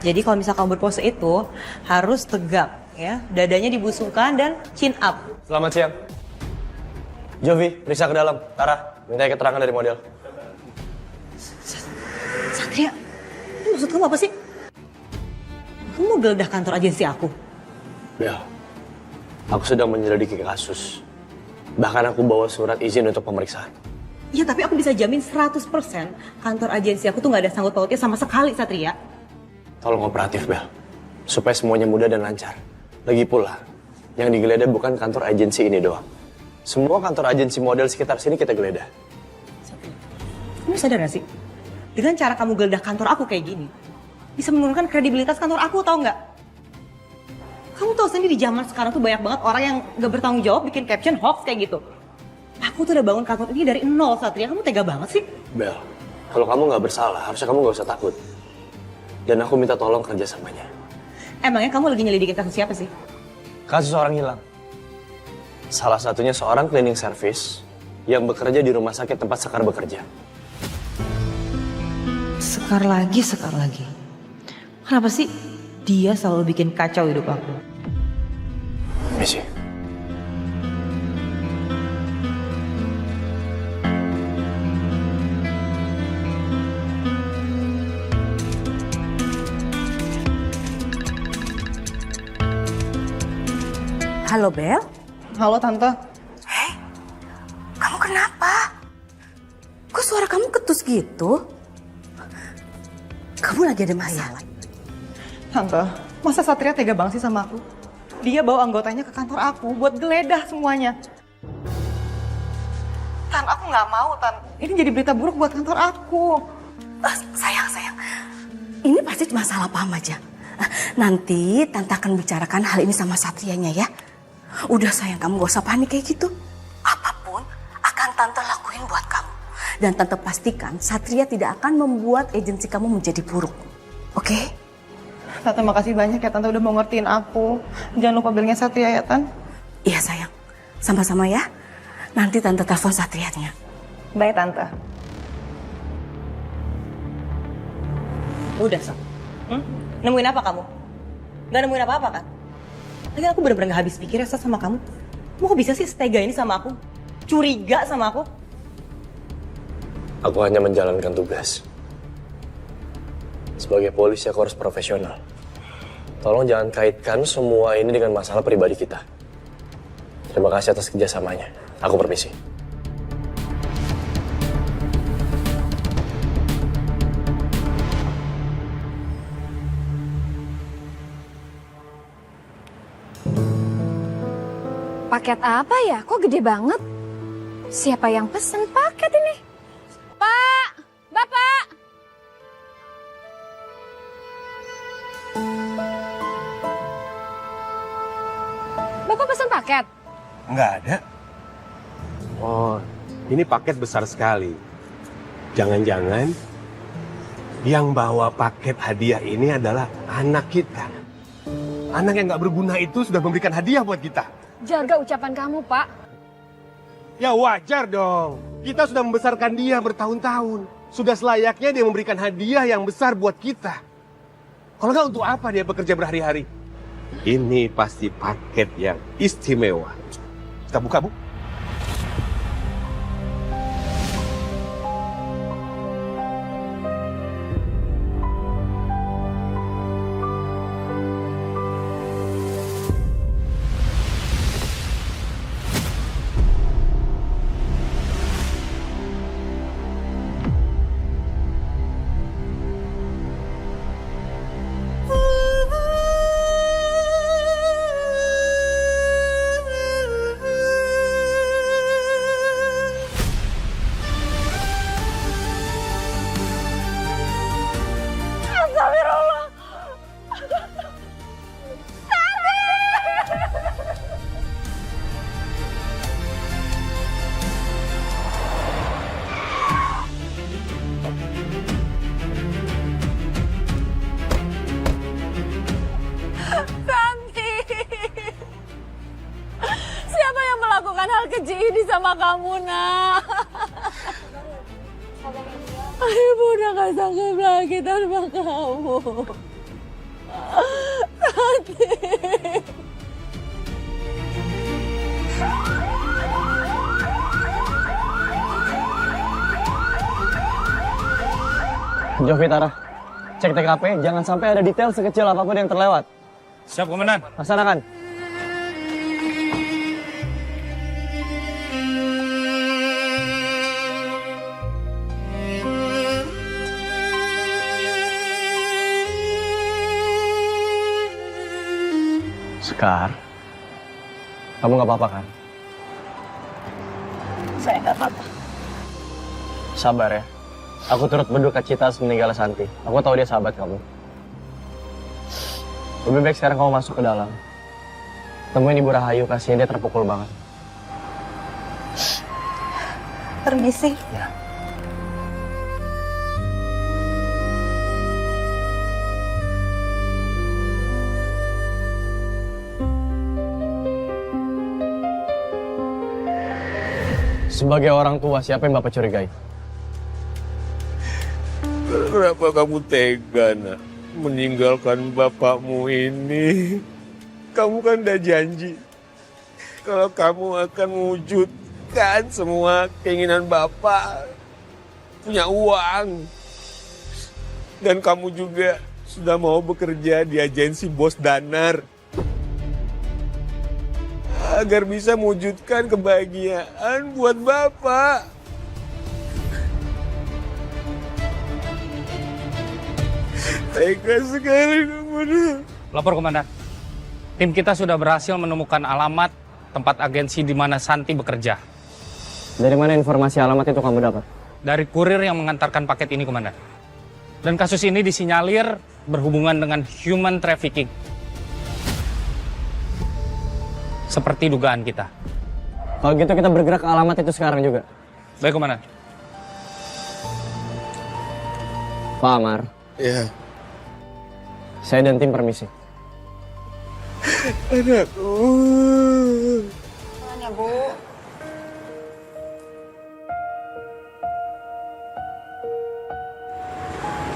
Jadi kalau misal kamu berpose itu harus tegak ya, dadanya dibusungkan dan chin up. Selamat siang. Jovi, periksa ke dalam. Tara, minta keterangan dari model. Satria, ini maksud kamu apa sih? Kamu mau geledah kantor agensi aku? Bel, aku sedang menyelidiki kasus. Bahkan aku bawa surat izin untuk pemeriksaan. Iya, tapi aku bisa jamin 100% kantor agensi aku tuh gak ada sangkut pautnya sama sekali, Satria. Tolong kooperatif, Bel. Supaya semuanya mudah dan lancar. Lagi pula, yang digeledah bukan kantor agensi ini doang. Semua kantor agensi model sekitar sini kita geledah. Satria, kamu sadar gak sih? Dengan cara kamu geledah kantor aku kayak gini, bisa menurunkan kredibilitas kantor aku, tau nggak? Kamu tahu sendiri di zaman sekarang tuh banyak banget orang yang gak bertanggung jawab bikin caption hoax kayak gitu. Aku tuh udah bangun kantor ini dari nol, Satria. Kamu tega banget sih. Bel, kalau kamu nggak bersalah, harusnya kamu nggak usah takut. Dan aku minta tolong kerjasamanya. Emangnya kamu lagi nyelidikin kasus siapa sih? Kasus orang hilang. Salah satunya seorang cleaning service yang bekerja di rumah sakit tempat Sekar bekerja. Sekar lagi, Sekar lagi. Kenapa sih dia selalu bikin kacau hidup aku? Misi. Halo, Bel. Halo Tante. Hei, kamu kenapa? Kok suara kamu ketus gitu? Kamu lagi ada masalah? Tante, masa Satria tega banget sih sama aku? Dia bawa anggotanya ke kantor aku buat geledah semuanya. Tan, aku nggak mau, Tan. Ini jadi berita buruk buat kantor aku. Sayang. Ini pasti cuma salah paham aja. Nanti Tante akan bicarakan hal ini sama Satrianya ya. Udah sayang, kamu gak usah panik kayak gitu. Apapun akan Tante lakuin buat kamu. Dan Tante pastikan Satria tidak akan membuat agensi kamu menjadi buruk. Oke? Tante makasih banyak ya Tante udah mau ngertiin aku. Jangan lupa bilangnya Satria ya Tan. Iya sayang, sama-sama ya. Nanti Tante telepon Satrianya. Bye Tante. Udah, Sa. Nemuin apa kamu? Gak nemuin apa-apa kan? Lagi aku bener-bener gak habis pikir ya, Sa, sama kamu. Kamu kok bisa sih setega ini sama aku? Curiga sama aku? Aku hanya menjalankan tugas. Sebagai polisi aku harus profesional. Tolong jangan kaitkan semua ini dengan masalah pribadi kita. Terima kasih atas kerjasamanya. Aku permisi. Paket apa ya? Kok gede banget? Siapa yang pesen paket ini? Pak! Bapak! Bapak pesen paket? Nggak ada. Oh, ini paket besar sekali. Jangan-jangan yang bawa paket hadiah ini adalah anak kita. Anak yang nggak berguna itu sudah memberikan hadiah buat kita. Jaga ucapan kamu, Pak. Ya wajar dong. Kita sudah membesarkan dia bertahun-tahun. Sudah selayaknya dia memberikan hadiah yang besar buat kita. Kalau nggak, untuk apa dia bekerja berhari-hari? Ini pasti paket yang istimewa. Kita buka, Bu. keji ini sama kamu, nak. Ibu udah gak sanggup lagi tanpa kamu. Jovi Tara, cek TKP, jangan sampai ada detail sekecil apapun yang terlewat. Siap, Komandan. Laksanakan. Sekar, kamu nggak apa-apa kan? Saya nggak apa-apa. Sabar ya. Aku turut berduka cita meninggal Santi. Aku tahu dia sahabat kamu. Lebih baik sekarang kamu masuk ke dalam. Temuin Ibu Rahayu, kasihan dia terpukul banget. Permisi. Ya. Sebagai orang tua, siapa yang Bapak curigai? Kenapa kamu tega, nak? Meninggalkan bapakmu ini. Kamu kan udah janji kalau kamu akan mewujudkan semua keinginan bapak. Punya uang. Dan kamu juga sudah mau bekerja di agensi Bos Danar. Agar bisa mewujudkan kebahagiaan buat bapak. Tega sekali kamu. Lapor, Komandan. Tim kita sudah berhasil menemukan alamat tempat agensi di mana Santi bekerja. Dari mana informasi alamat itu kamu dapat? Dari kurir yang mengantarkan paket ini, Komandan. Dan kasus ini disinyalir berhubungan dengan human trafficking. Seperti dugaan kita. Kalau gitu kita bergerak ke alamat itu sekarang juga. Baik, Komandan. Pak Amar. Ya. Saya dan tim permisi. Anakku. Mana, Bu?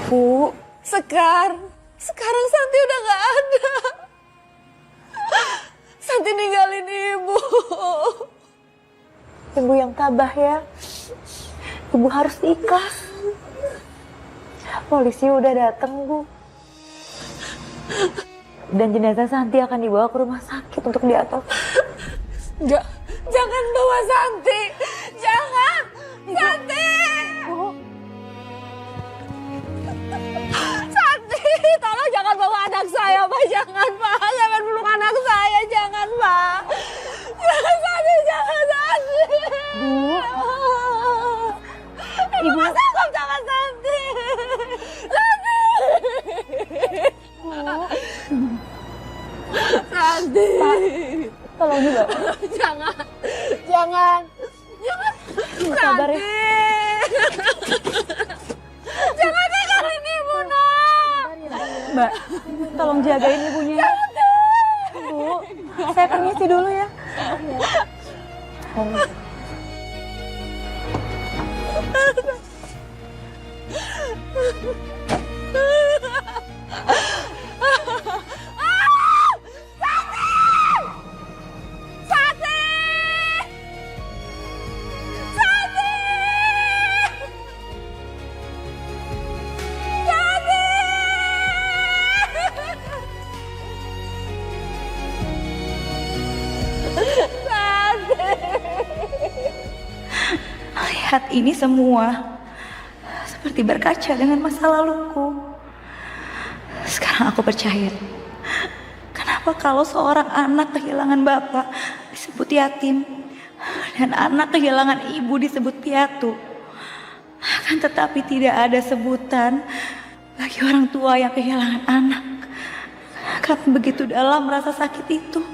Bu, sekarang Santi udah nggak ada. Santi ninggalin Ibu. Ibu yang tabah ya. Ibu harus ikhlas. Polisi udah datang, Bu. Dan jenazah Santi akan dibawa ke rumah sakit untuk diotopsi. Jangan bawa Santi. Jangan. Santi. Bu. Santi, tolong jangan bawa anak saya, Pak. Jangan, Pak. Jangan peluk anak saya. Jangan, Pak. Jangan, Santi. Jangan, Santi. Bu. Ibu sanggup, jangan, Santi. Santi. Bu. Santi. Pak, tolong juga. Jangan. Sabar ya. Jangan tinggalin Ibu, Nak. Mbak, tolong jagain ibunya. Bu, saya permisi dulu ya. Melihat ini semua seperti berkaca dengan masa laluku. Sekarang aku percaya. Kenapa kalau seorang anak kehilangan bapak disebut yatim dan anak kehilangan ibu disebut piatu? Akan tetapi tidak ada sebutan bagi orang tua yang kehilangan anak. Karena begitu dalam rasa sakit itu.